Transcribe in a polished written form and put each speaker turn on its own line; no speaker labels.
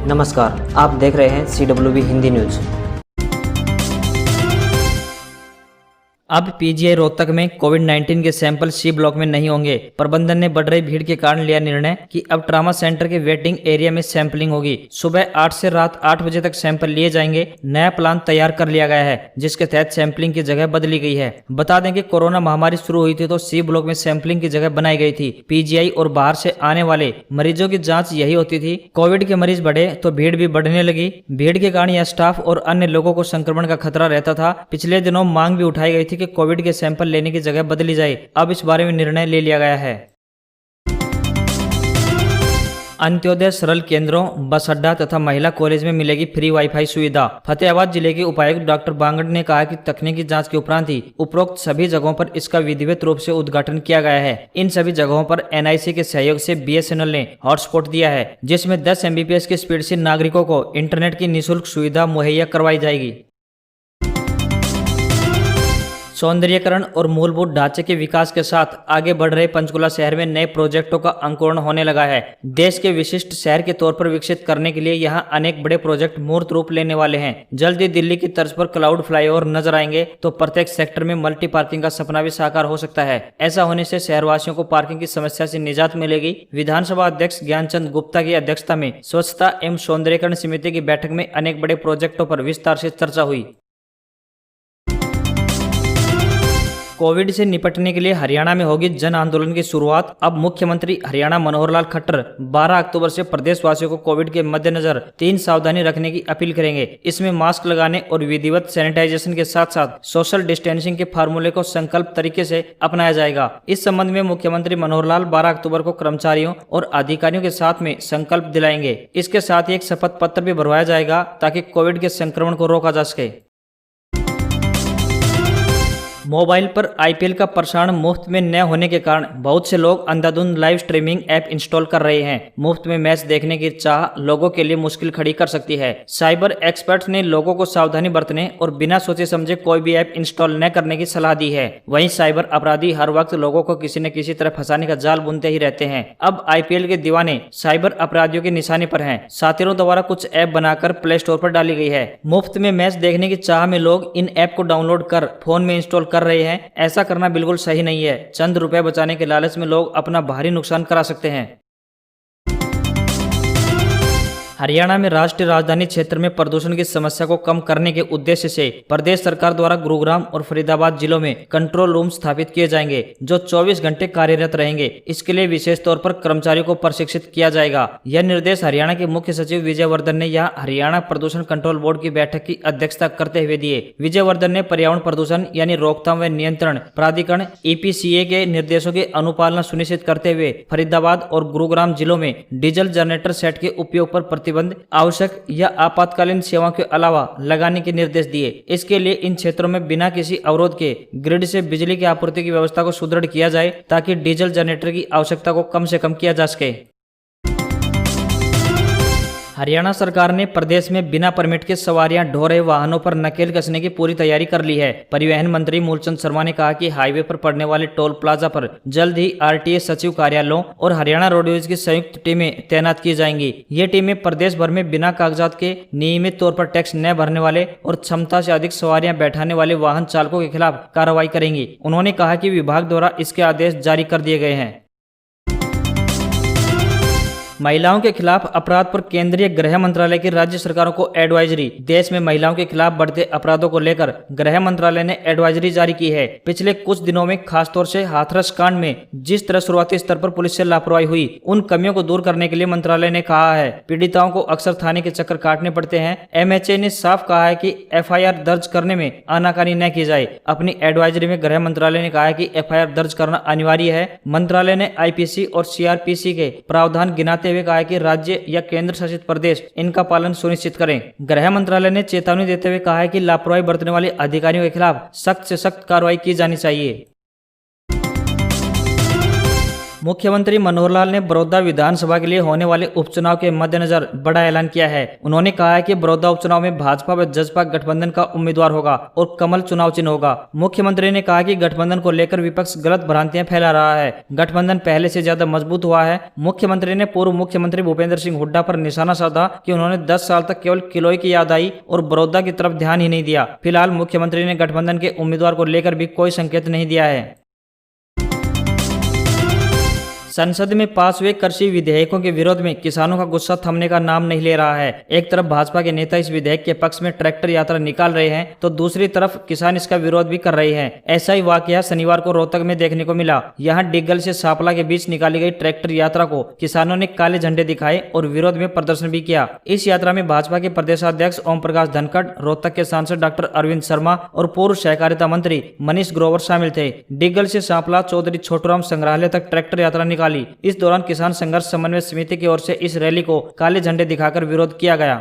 नमस्कार, आप देख रहे हैं CWB हिंदी न्यूज।
अब पीजीआई रोहतक में कोविड-19 के सैंपल सी ब्लॉक में नहीं होंगे। प्रबंधन ने बढ़ रही भीड़ के कारण लिया निर्णय कि अब ट्रामा सेंटर के वेटिंग एरिया में सैंपलिंग होगी। सुबह 8 से रात 8 बजे तक सैंपल लिए जाएंगे। नया प्लान तैयार कर लिया गया है, जिसके तहत सैंपलिंग की जगह बदली गई है। बता दें कि कोरोना महामारी शुरू हुई थी तो सी ब्लॉक में सैंपलिंग की जगह बनाई गई थी। पीजीआई और बाहर से आने वाले मरीजों की जाँच यही होती थी। कोविड के मरीज बढ़े तो भीड़ भी बढ़ने लगी। भीड़ के कारण यह स्टाफ और अन्य लोगों को संक्रमण का खतरा रहता था। पिछले दिनों मांग भी उठाई गई थी कि कोविड के सैंपल लेने की जगह बदली जाए। अब इस बारे में निर्णय ले लिया गया है। अंत्योदय सरल केंद्रों, बस अड्डा तथा महिला कॉलेज में मिलेगी फ्री वाईफाई सुविधा। फतेहाबाद जिले के उपायुक्त डॉक्टर बांगड़ ने कहा कि तकनीकी जांच के उपरांत ही उपरोक्त सभी जगहों पर इसका विधिवत रूप से उद्घाटन किया गया है। इन सभी जगहों पर NIC के सहयोग से BSNL ने हॉटस्पॉट दिया है, जिसमें 10 MBPS की स्पीड से नागरिकों को इंटरनेट की निःशुल्क सुविधा मुहैया करवाई जाएगी। सौंदर्यीकरण और मूलभूत ढांचे के विकास के साथ आगे बढ़ रहे पंचकुला शहर में नए प्रोजेक्टों का अंकुरण होने लगा है। देश के विशिष्ट शहर के तौर पर विकसित करने के लिए यहां अनेक बड़े प्रोजेक्ट मूर्त रूप लेने वाले हैं। जल्द ही दिल्ली की तर्ज पर क्लाउड फ्लाईओवर नजर आएंगे तो प्रत्येक सेक्टर में मल्टी पार्किंग का सपना भी साकार हो सकता है। ऐसा होने से शहरवासियों को पार्किंग की समस्या से निजात मिलेगी। विधानसभा अध्यक्ष ज्ञानचंद गुप्ता की अध्यक्षता में स्वच्छता एवं सौंदर्यीकरण समिति की बैठक में अनेक बड़े प्रोजेक्टों पर विस्तार से चर्चा हुई। कोविड से निपटने के लिए हरियाणा में होगी जन आंदोलन की शुरुआत। अब मुख्यमंत्री हरियाणा मनोहर लाल खट्टर 12 अक्टूबर से प्रदेशवासियों को कोविड के मद्देनजर 3 सावधानी रखने की अपील करेंगे। इसमें मास्क लगाने और विधिवत सैनिटाइजेशन के साथ साथ सोशल डिस्टेंसिंग के फार्मूले को संकल्प तरीके से अपनाया जाएगा। इस संबंध में मुख्यमंत्री मनोहर लाल 12 अक्टूबर को कर्मचारियों और अधिकारियों के साथ में संकल्प दिलाएंगे। इसके साथ ही एक शपथ पत्र भी भरवाया जाएगा ताकि कोविड के संक्रमण को रोका जा सके। मोबाइल पर IPL का प्रसारण मुफ्त में न होने के कारण बहुत से लोग अंधाधुंध लाइव स्ट्रीमिंग ऐप इंस्टॉल कर रहे हैं। मुफ्त में मैच देखने की चाह लोगों के लिए मुश्किल खड़ी कर सकती है। साइबर एक्सपर्ट्स ने लोगों को सावधानी बरतने और बिना सोचे समझे कोई भी ऐप इंस्टॉल न करने की सलाह दी है। वहीं साइबर अपराधी हर वक्त लोगों को किसी न किसी तरह फंसाने का जाल बुनते ही रहते हैं। अब IPL के दीवाने साइबर अपराधियों के निशाने पर हैं। साथियों द्वारा कुछ ऐप बनाकर प्ले स्टोर पर डाली गई है। मुफ्त में मैच देखने की चाह में लोग इन ऐप को डाउनलोड कर फोन में इंस्टॉल कर रहे हैं। ऐसा करना बिल्कुल सही नहीं है। चंद रुपए बचाने के लालच में लोग अपना भारी नुकसान करा सकते हैं। हरियाणा में राष्ट्रीय राजधानी क्षेत्र में प्रदूषण की समस्या को कम करने के उद्देश्य से प्रदेश सरकार द्वारा गुरुग्राम और फरीदाबाद जिलों में कंट्रोल रूम स्थापित किए जाएंगे, जो 24 घंटे कार्यरत रहेंगे। इसके लिए विशेष तौर पर कर्मचारियों को प्रशिक्षित किया जाएगा। यह निर्देश हरियाणा के मुख्य सचिव विजय वर्धन ने यहां हरियाणा प्रदूषण कंट्रोल बोर्ड की बैठक की अध्यक्षता करते हुए दिए। विजय वर्धन ने पर्यावरण प्रदूषण यानी रोकथाम व नियंत्रण प्राधिकरण EPCA के निर्देशों की अनुपालना सुनिश्चित करते हुए फरीदाबाद और गुरुग्राम जिलों में डीजल जनरेटर सेट के उपयोग पर प्रतिबंध आवश्यक या आपातकालीन सेवाओं के अलावा लगाने के निर्देश दिए। इसके लिए इन क्षेत्रों में बिना किसी अवरोध के ग्रिड से बिजली की आपूर्ति की व्यवस्था को सुदृढ़ किया जाए ताकि डीजल जनरेटर की आवश्यकता को कम से कम किया जा सके। हरियाणा सरकार ने प्रदेश में बिना परमिट के सवारियां ढो रहे वाहनों पर नकेल कसने की पूरी तैयारी कर ली है। परिवहन मंत्री मूलचंद शर्मा ने कहा कि हाईवे पर पड़ने वाले टोल प्लाजा पर जल्द ही RTA सचिव कार्यालयों और हरियाणा रोडवेज की संयुक्त टीमें तैनात की जाएंगी। ये टीमें प्रदेश भर में बिना कागजात के नियमित तौर पर टैक्स न भरने वाले और क्षमता से अधिक सवारियां बैठाने वाले वाहन चालकों के खिलाफ कार्रवाई करेंगी। उन्होंने कहा कि विभाग द्वारा इसके आदेश जारी कर दिए गए हैं। महिलाओं के खिलाफ अपराध पर केंद्रीय गृह मंत्रालय की राज्य सरकारों को एडवाइजरी। देश में महिलाओं के खिलाफ बढ़ते अपराधों को लेकर गृह मंत्रालय ने एडवाइजरी जारी की है। पिछले कुछ दिनों में खासतौर से हाथरस कांड में जिस तरह शुरुआती स्तर पर पुलिस से लापरवाही हुई, उन कमियों को दूर करने के लिए मंत्रालय ने कहा है पीड़िताओं को अक्सर थाने के चक्कर काटने पड़ते हैं। MHA ने साफ कहा है कि FIR दर्ज करने में आनाकानी न की जाए। अपनी एडवाइजरी में गृह मंत्रालय ने कहा है कि FIR दर्ज करना अनिवार्य है। मंत्रालय ने IPC और CRPC के प्रावधान गिनाते हुए कहा है कि राज्य या केंद्र शासित प्रदेश इनका पालन सुनिश्चित करें। गृह मंत्रालय ने चेतावनी देते हुए कहा है कि लापरवाही बरतने वाले अधिकारियों के खिलाफ सख्त से सख्त कार्रवाई की जानी चाहिए। मुख्यमंत्री मनोहर लाल ने बड़ौदा विधानसभा के लिए होने वाले उपचुनाव के मद्देनजर बड़ा ऐलान किया है। उन्होंने कहा है कि बड़ौदा उपचुनाव में भाजपा व जसपा गठबंधन का उम्मीदवार होगा और कमल चुनाव चिन्ह होगा। मुख्यमंत्री ने कहा कि गठबंधन को लेकर विपक्ष गलत भ्रांतियां फैला रहा है। गठबंधन पहले से ज्यादा मजबूत हुआ है। मुख्यमंत्री ने पूर्व मुख्यमंत्री भूपेंद्र सिंह हुड्डा पर निशाना साधा कि उन्होंने 10 साल तक केवल किलोई की याद आई और बड़ौदा की तरफ ध्यान ही नहीं दिया। फिलहाल मुख्यमंत्री ने गठबंधन के उम्मीदवार को लेकर भी कोई संकेत नहीं दिया है। संसद में पास हुए कृषि विधेयकों के विरोध में किसानों का गुस्सा थमने का नाम नहीं ले रहा है। एक तरफ भाजपा के नेता इस विधेयक के पक्ष में ट्रैक्टर यात्रा निकाल रहे हैं तो दूसरी तरफ किसान इसका विरोध भी कर रहे हैं। ऐसा ही वाकया शनिवार को रोहतक में देखने को मिला। यहाँ डिग्गल से सापला के बीच निकाली गई ट्रैक्टर यात्रा को किसानों ने काले झंडे दिखाए और विरोध में प्रदर्शन भी किया। इस यात्रा में भाजपा के प्रदेशाध्यक्ष ओम प्रकाश धनखड़, रोहतक के सांसद डॉक्टर अरविंद शर्मा और पूर्व सहकारिता मंत्री मनीष ग्रोवर शामिल थे। डिग्गल से सापला चौधरी छोटूराम संग्रहालय तक ट्रैक्टर यात्रा निकाली। इस दौरान किसान संघर्ष समन्वय समिति की ओर से इस रैली को काले झंडे दिखाकर विरोध किया गया।